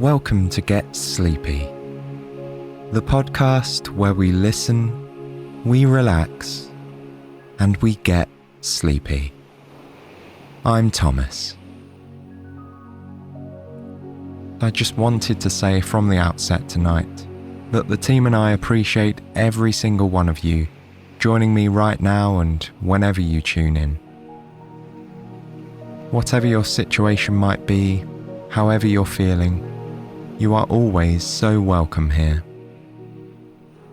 Welcome to Get Sleepy, the podcast where we listen, we relax, and we get sleepy. I'm Thomas. I just wanted to say from the outset tonight that the team and I appreciate every single one of you joining me right now and whenever you tune in. Whatever your situation might be, however you're feeling, you are always so welcome here.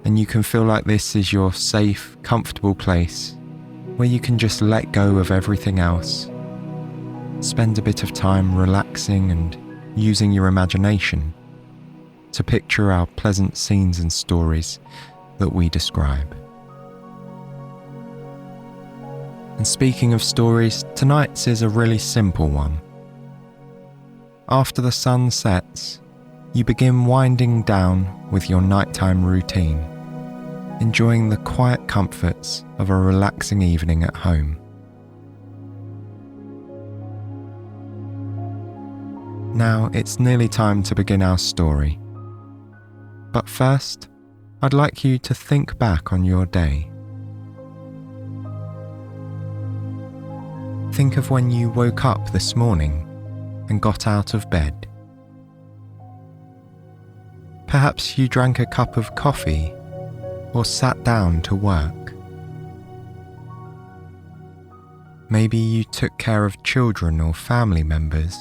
And you can feel like this is your safe, comfortable place where you can just let go of everything else, spend a bit of time relaxing and using your imagination to picture our pleasant scenes and stories that we describe. And speaking of stories, tonight's is a really simple one. After the sun sets, you begin winding down with your nighttime routine, enjoying the quiet comforts of a relaxing evening at home. Now it's nearly time to begin our story. But first, I'd like you to think back on your day. Think of when you woke up this morning and got out of bed. Perhaps you drank a cup of coffee or sat down to work. Maybe you took care of children or family members,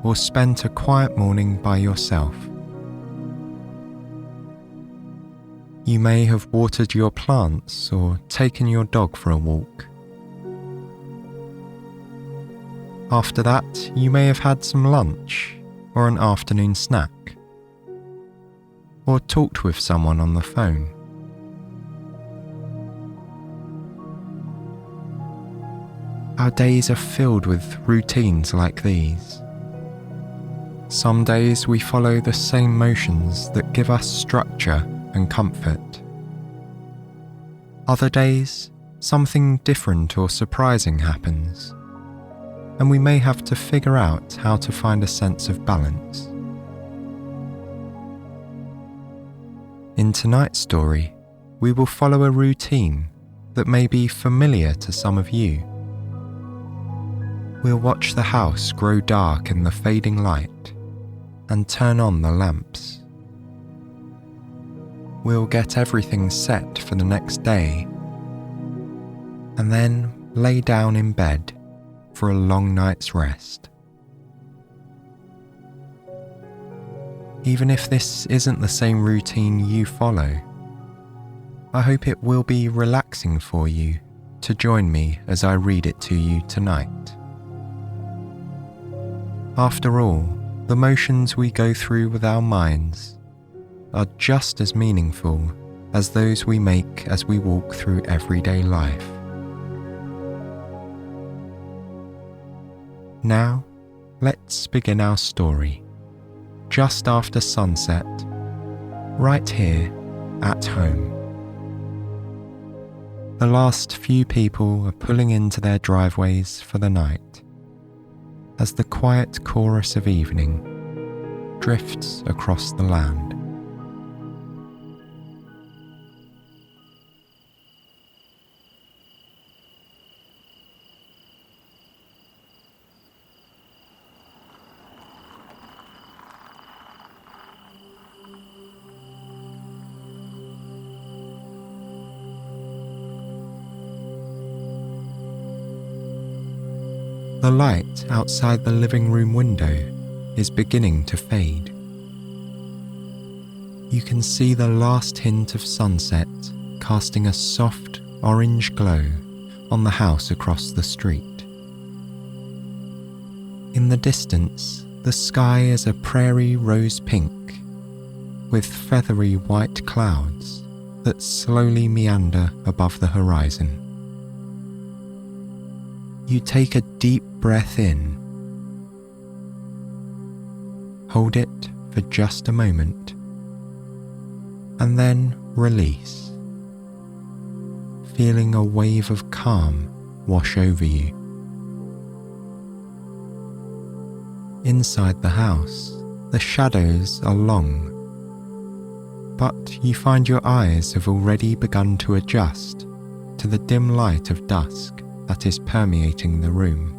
or spent a quiet morning by yourself. You may have watered your plants or taken your dog for a walk. After that, you may have had some lunch or an afternoon snack, or talked with someone on the phone. Our days are filled with routines like these. Some days we follow the same motions that give us structure and comfort. Other days, something different or surprising happens, and we may have to figure out how to find a sense of balance. In tonight's story, we will follow a routine that may be familiar to some of you. We'll watch the house grow dark in the fading light and turn on the lamps. We'll get everything set for the next day and then lay down in bed for a long night's rest. Even if this isn't the same routine you follow, I hope it will be relaxing for you to join me as I read it to you tonight. After all, the motions we go through with our minds are just as meaningful as those we make as we walk through everyday life. Now, let's begin our story. Just after sunset, right here at home. The last few people are pulling into their driveways for the night as the quiet chorus of evening drifts across the land. The light outside the living room window is beginning to fade. You can see the last hint of sunset casting a soft orange glow on the house across the street. In the distance, the sky is a prairie rose pink with feathery white clouds that slowly meander above the horizon. You take a deep breath in, hold it for just a moment, and then release, feeling a wave of calm wash over you. Inside the house, The shadows are long, but you find your eyes have already begun to adjust to the dim light of dusk that is permeating the room.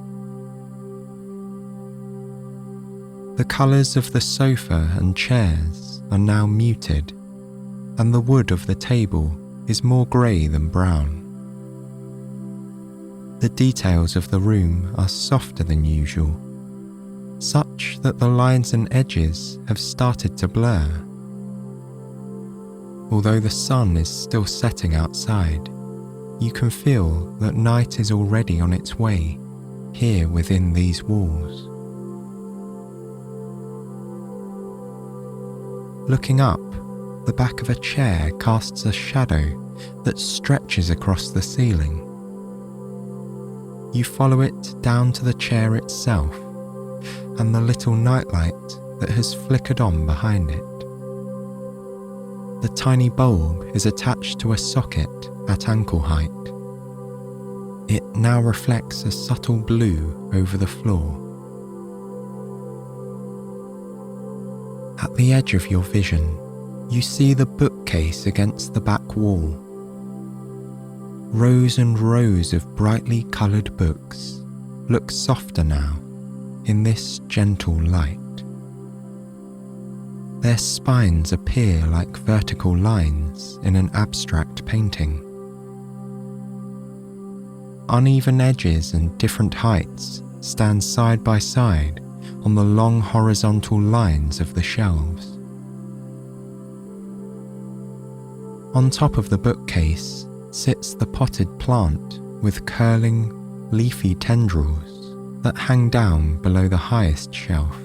The colours of the sofa and chairs are now muted, and the wood of the table is more grey than brown. The details of the room are softer than usual, such that the lines and edges have started to blur. Although the sun is still setting outside, you can feel that night is already on its way here within these walls. Looking up, the back of a chair casts a shadow that stretches across the ceiling. You follow it down to the chair itself and the little nightlight that has flickered on behind it. The tiny bulb is attached to a socket at ankle height. It now reflects a subtle blue over the floor. At the edge of your vision, you see the bookcase against the back wall. Rows and rows of brightly coloured books look softer now in this gentle light. Their spines appear like vertical lines in an abstract painting. Uneven edges and different heights stand side by side on the long horizontal lines of the shelves. On top of the bookcase sits the potted plant with curling, leafy tendrils that hang down below the highest shelf.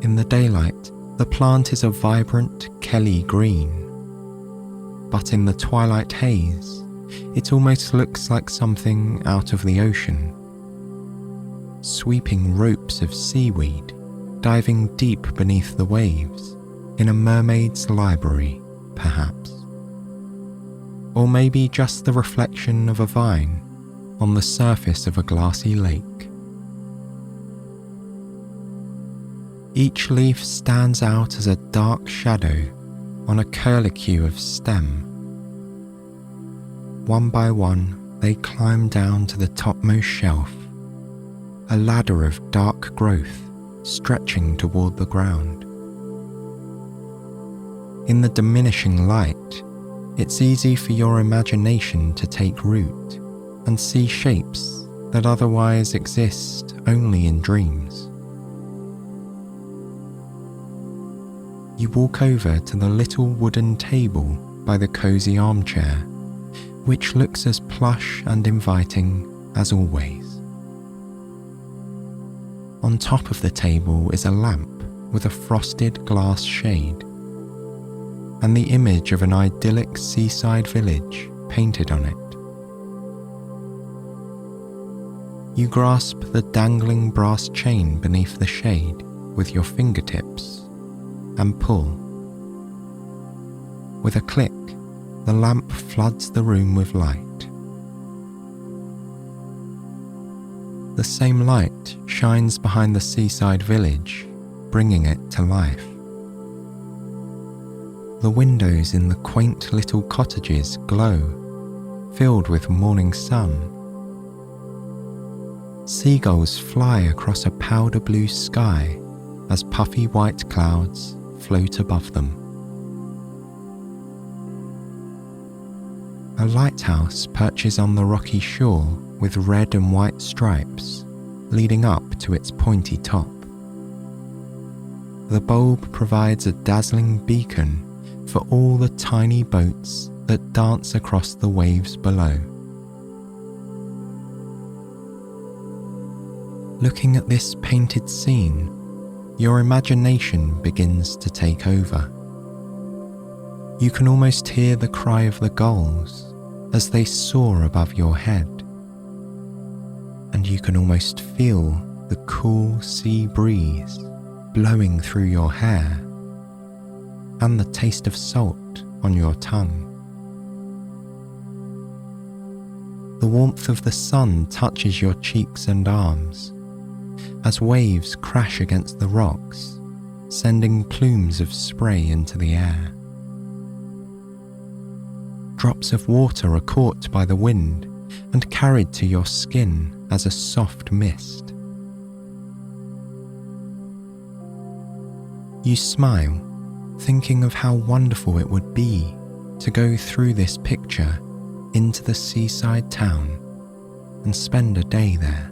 In the daylight, the plant is a vibrant Kelly green, but in the twilight haze, it almost looks like something out of the ocean. Sweeping ropes of seaweed diving deep beneath the waves in a mermaid's library, perhaps. Or maybe just the reflection of a vine on the surface of a glassy lake. Each leaf stands out as a dark shadow on a curlicue of stem. One by one, they climb down to the topmost shelf, a ladder of dark growth stretching toward the ground. In the diminishing light, it's easy for your imagination to take root and see shapes that otherwise exist only in dreams. You walk over to the little wooden table by the cosy armchair, which looks as plush and inviting as always. On top of the table is a lamp with a frosted glass shade, and the image of an idyllic seaside village painted on it. You grasp the dangling brass chain beneath the shade with your fingertips and pull. With a click, the lamp floods the room with light. The same light shines behind the seaside village, bringing it to life. The windows in the quaint little cottages glow, filled with morning sun. Seagulls fly across a powder blue sky as puffy white clouds float above them. A lighthouse perches on the rocky shore with red and white stripes leading up to its pointy top. The bulb provides a dazzling beacon for all the tiny boats that dance across the waves below. Looking at this painted scene, your imagination begins to take over. You can almost hear the cry of the gulls as they soar above your head, and you can almost feel the cool sea breeze blowing through your hair and the taste of salt on your tongue. The warmth of the sun touches your cheeks and arms as waves crash against the rocks, sending plumes of spray into the air. Drops of water are caught by the wind and carried to your skin as a soft mist. You smile, thinking of how wonderful it would be to go through this picture into the seaside town and spend a day there.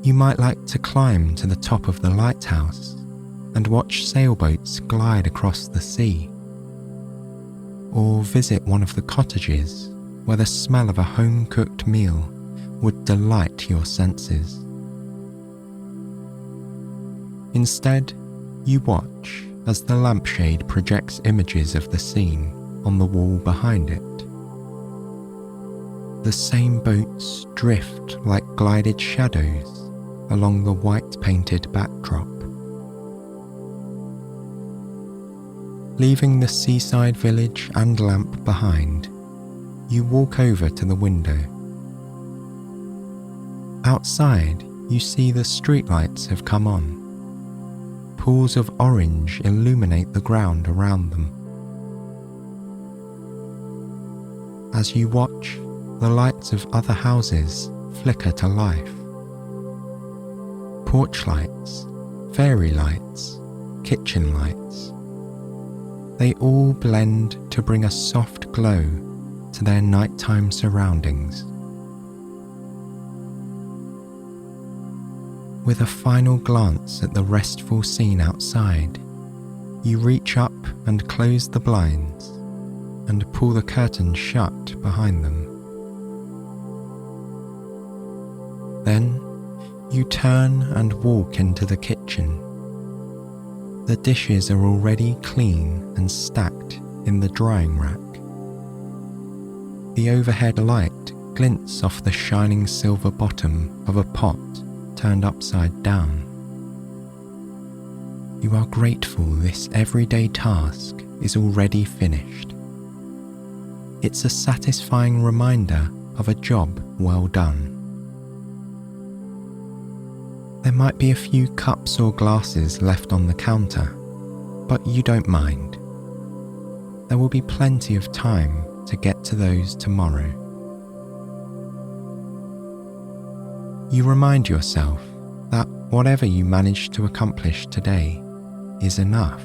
You might like to climb to the top of the lighthouse and watch sailboats glide across the sea, or visit one of the cottages where the smell of a home-cooked meal would delight your senses. Instead, you watch as the lampshade projects images of the scene on the wall behind it. The same boats drift like glided shadows along the white-painted backdrop. Leaving the seaside village and lamp behind, you walk over to the window. Outside, you see the streetlights have come on. Pools of orange illuminate the ground around them. As you watch, the lights of other houses flicker to life. Porch lights, fairy lights, kitchen lights. They all blend to bring a soft glow to their nighttime surroundings. With a final glance at the restful scene outside, you reach up and close the blinds and pull the curtains shut behind them. Then you turn and walk into the kitchen. The dishes are already clean and stacked in the drying rack. The overhead light glints off the shining silver bottom of a pot turned upside down. You are grateful this everyday task is already finished. It's a satisfying reminder of a job well done. There might be a few cups or glasses left on the counter, but you don't mind. There will be plenty of time to get to those tomorrow. You remind yourself that whatever you manage to accomplish today is enough,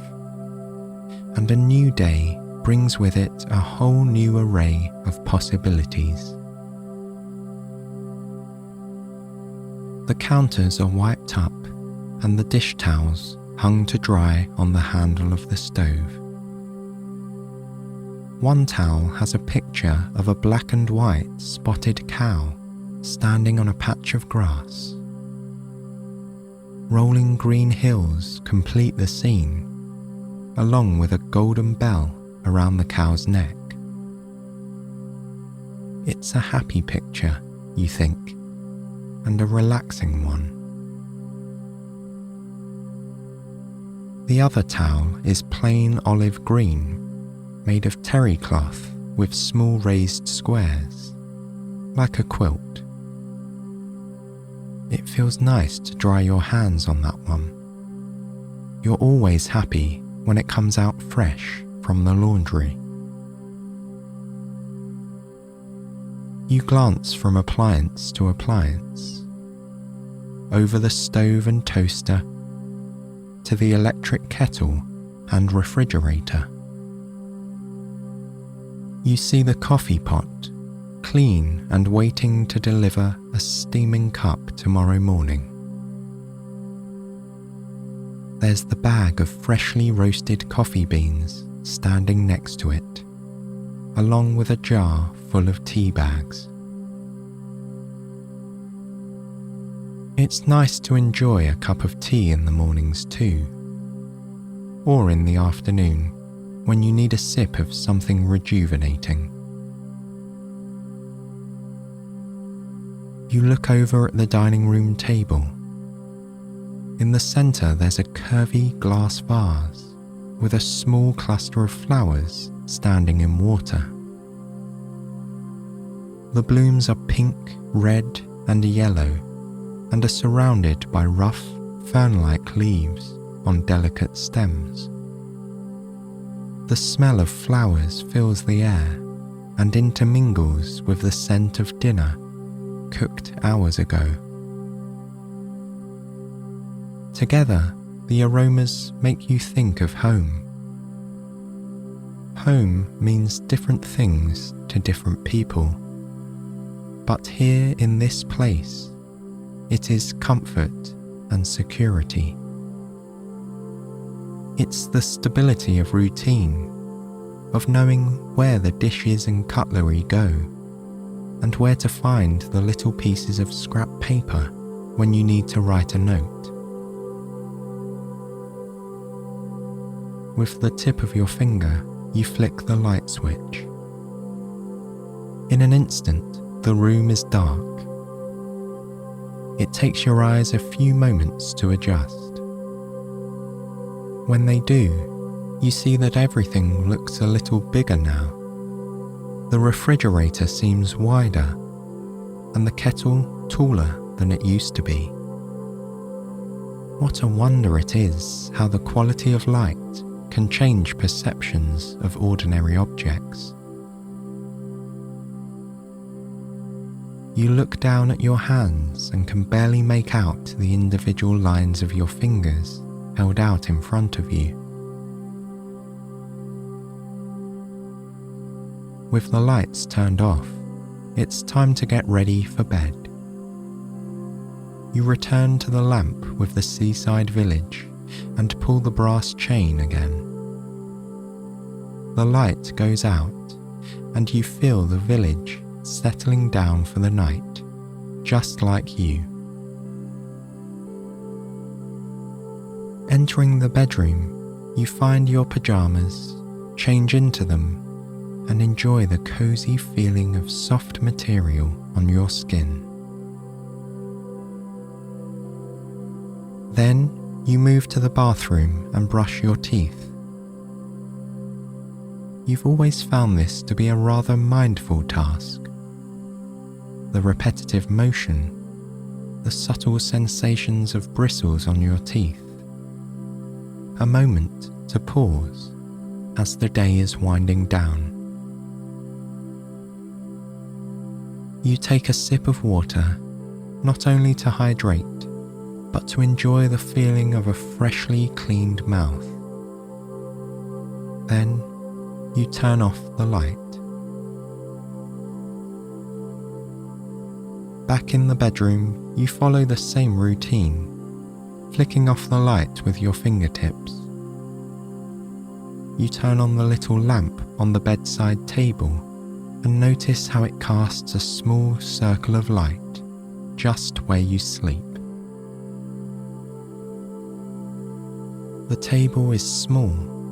and a new day brings with it a whole new array of possibilities. The counters are wiped up and the dish towels hung to dry on the handle of the stove. One towel has a picture of a black and white spotted cow standing on a patch of grass. Rolling green hills complete the scene, along with a golden bell around the cow's neck. It's a happy picture, you think, and a relaxing one. The other towel is plain olive green, made of terry cloth with small raised squares, like a quilt. It feels nice to dry your hands on that one. You're always happy when it comes out fresh from the laundry. You glance from appliance to appliance, over the stove and toaster, to the electric kettle and refrigerator. You see the coffee pot, clean and waiting to deliver a steaming cup tomorrow morning. There's the bag of freshly roasted coffee beans standing next to it, along with a jar full of tea bags. It's nice to enjoy a cup of tea in the mornings too, or in the afternoon when you need a sip of something rejuvenating. You look over at the dining room table. In the centre there's a curvy glass vase with a small cluster of flowers standing in water. The blooms are pink, red and yellow, and are surrounded by rough, fern-like leaves on delicate stems. The smell of flowers fills the air and intermingles with the scent of dinner cooked hours ago. Together, the aromas make you think of home. Home means different things to different people, but here in this place, it is comfort and security. It's the stability of routine, of knowing where the dishes and cutlery go, and where to find the little pieces of scrap paper when you need to write a note. With the tip of your finger, you flick the light switch. In an instant, the room is dark. It takes your eyes a few moments to adjust. When they do, you see that everything looks a little bigger now. The refrigerator seems wider, and the kettle taller than it used to be. What a wonder it is how the quality of light can change perceptions of ordinary objects. You look down at your hands and can barely make out the individual lines of your fingers held out in front of you. With the lights turned off, it's time to get ready for bed. You return to the lamp with the seaside village and pull the brass chain again. The light goes out and you feel the village settling down for the night, just like you. Entering the bedroom, you find your pajamas, change into them, and enjoy the cozy feeling of soft material on your skin. Then you move to the bathroom and brush your teeth. You've always found this to be a rather mindful task. The repetitive motion, the subtle sensations of bristles on your teeth. A moment to pause as the day is winding down. You take a sip of water, not only to hydrate, but to enjoy the feeling of a freshly cleaned mouth. Then you turn off the light. Back in the bedroom, you follow the same routine, flicking off the light with your fingertips. You turn on the little lamp on the bedside table and notice how it casts a small circle of light just where you sleep. The table is small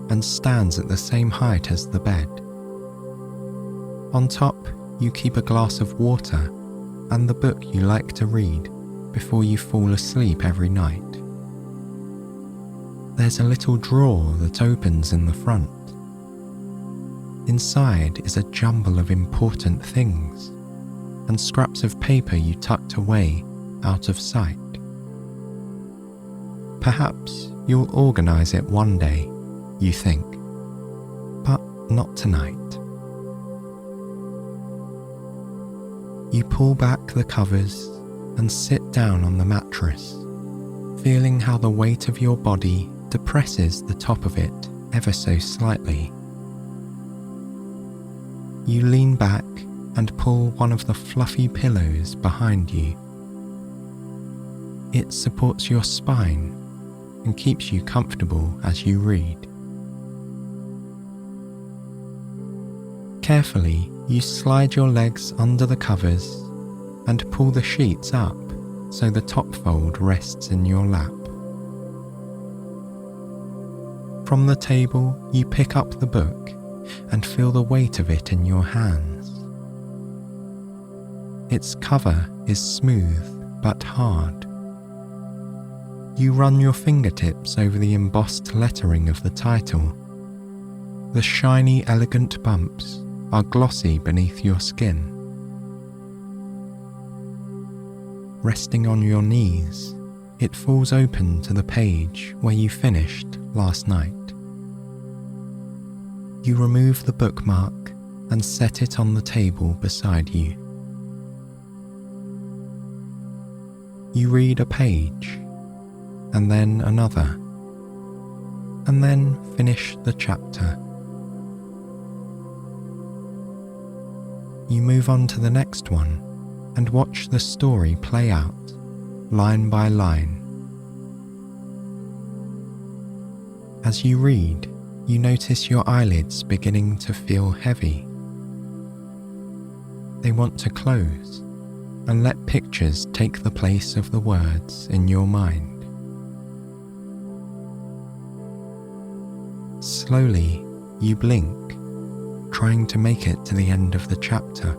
and stands at the same height as the bed. On top, you keep a glass of water and the book you like to read before you fall asleep every night. There's a little drawer that opens in the front. Inside is a jumble of important things and scraps of paper you tucked away out of sight. Perhaps you'll organise it one day, you think, but not tonight. You pull back the covers and sit down on the mattress, feeling how the weight of your body depresses the top of it ever so slightly. You lean back and pull one of the fluffy pillows behind you. It supports your spine and keeps you comfortable as you read. Carefully, you slide your legs under the covers and pull the sheets up so the top fold rests in your lap. From the table, you pick up the book and feel the weight of it in your hands. Its cover is smooth but hard. You run your fingertips over the embossed lettering of the title. The shiny, elegant bumps are glossy beneath your skin. resting on your knees, it falls open to the page where you finished last night. You remove the bookmark and set it on the table beside you. You read a page, and then another, and then finish the chapter. You move on to the next one and watch the story play out, line by line. As you read, you notice your eyelids beginning to feel heavy. They want to close and let pictures take the place of the words in your mind. Slowly, you blink, trying to make it to the end of the chapter.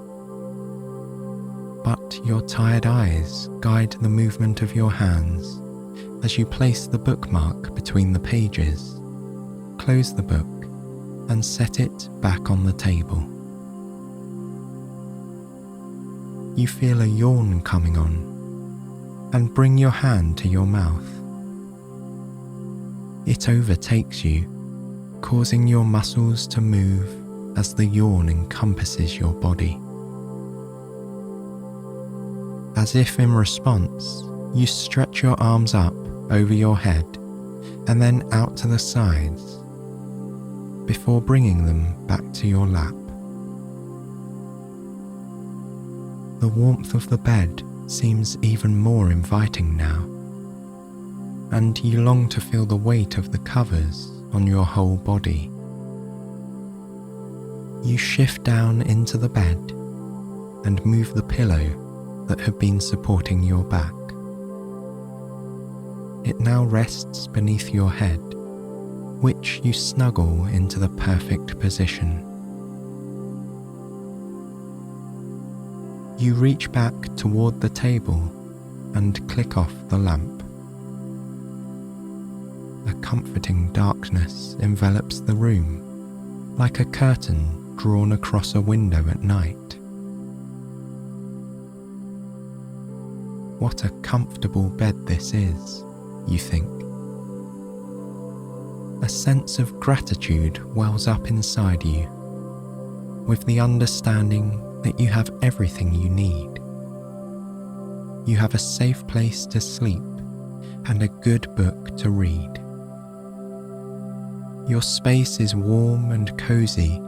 But your tired eyes guide the movement of your hands as you place the bookmark between the pages, close the book, and set it back on the table. You feel a yawn coming on and bring your hand to your mouth. It overtakes you, causing your muscles to move as the yawn encompasses your body. As if in response, you stretch your arms up over your head and then out to the sides before bringing them back to your lap. The warmth of the bed seems even more inviting now, and you long to feel the weight of the covers on your whole body. You shift down into the bed and move the pillow that had been supporting your back. It now rests beneath your head, which you snuggle into the perfect position. You reach back toward the table and click off the lamp. A comforting darkness envelops the room, like a curtain drawn across a window at night. What a comfortable bed this is, you think. A sense of gratitude wells up inside you, with the understanding that you have everything you need. You have a safe place to sleep and a good book to read. Your space is warm and cozy,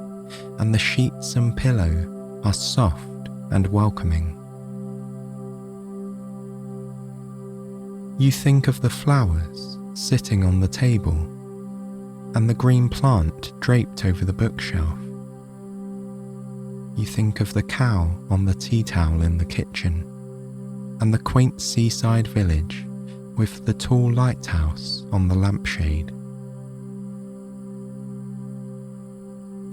and the sheets and pillow are soft and welcoming. You think of the flowers sitting on the table and the green plant draped over the bookshelf. You think of the cow on the tea towel in the kitchen and the quaint seaside village with the tall lighthouse on the lampshade.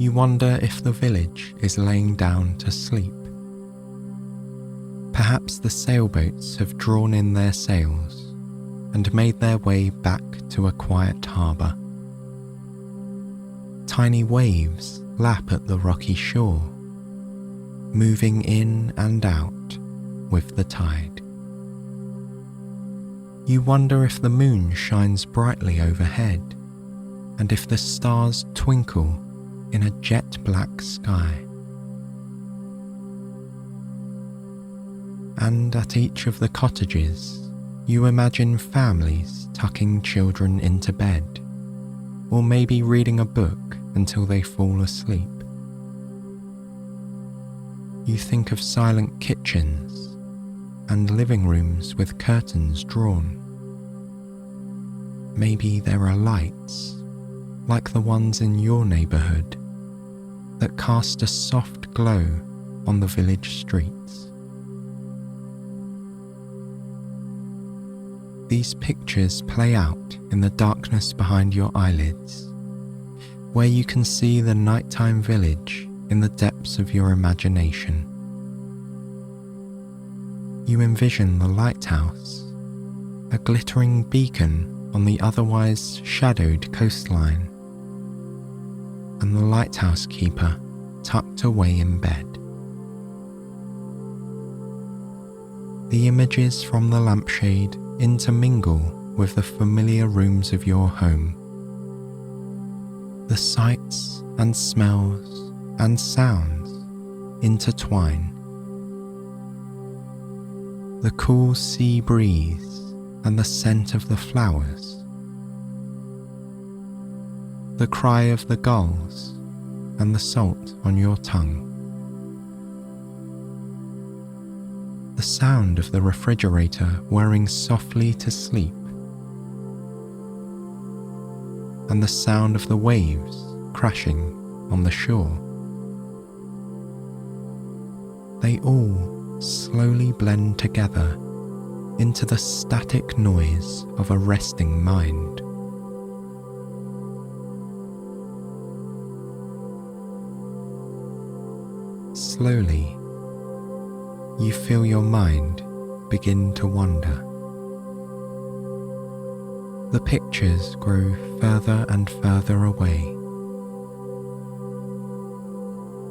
You wonder if the village is laying down to sleep. Perhaps the sailboats have drawn in their sails and made their way back to a quiet harbour. Tiny waves lap at the rocky shore, moving in and out with the tide. You wonder if the moon shines brightly overhead and if the stars twinkle in a jet black sky. And at each of the cottages, you imagine families tucking children into bed, or maybe reading a book until they fall asleep. You think of silent kitchens and living rooms with curtains drawn. Maybe there are lights, like the ones in your neighbourhood, that cast a soft glow on the village streets. These pictures play out in the darkness behind your eyelids, where you can see the nighttime village in the depths of your imagination. You envision the lighthouse, a glittering beacon on the otherwise shadowed coastline, and the lighthouse keeper tucked away in bed. The images from the lampshade intermingle with the familiar rooms of your home. The sights and smells and sounds intertwine. The cool sea breeze and the scent of the flowers. The cry of the gulls and the salt on your tongue. The sound of the refrigerator whirring softly to sleep. And the sound of the waves crashing on the shore. They all slowly blend together into the static noise of a resting mind. Slowly, you feel your mind begin to wander. The pictures grow further and further away.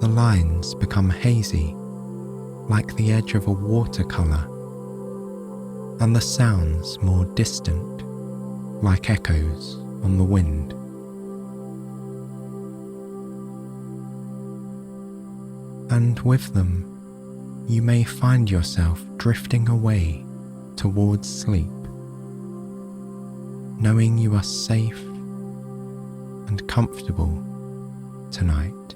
The lines become hazy, like the edge of a watercolor, and the sounds more distant, like echoes on the wind. And with them, you may find yourself drifting away towards sleep, knowing you are safe and comfortable tonight.